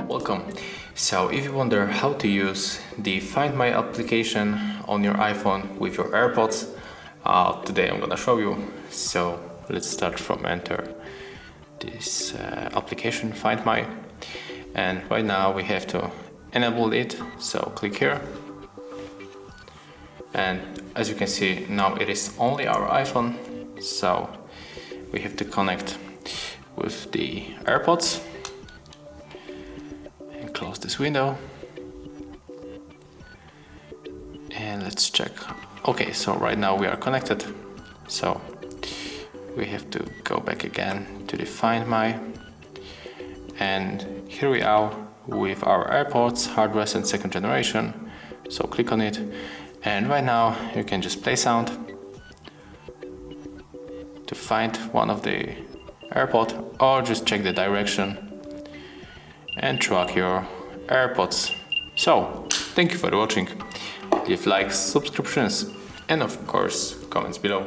Welcome. So if you wonder how to use the Find My application on your iPhone with your AirPods, today I'm gonna show you. So let's start from enter this application Find My, and right now we have to enable it. So click here, and as you can see now it is only our iPhone, so we have to connect with the AirPods. Close this window and let's check. Okay, so right now we are connected, so we have to go back again to the Find My, and here we are with our AirPods HardReset second generation. So click on it, and right now you can just play sound to find one of the AirPods, or just check the direction and track your AirPods. So, thank you for watching. Leave likes, subscriptions, and of course, comments below.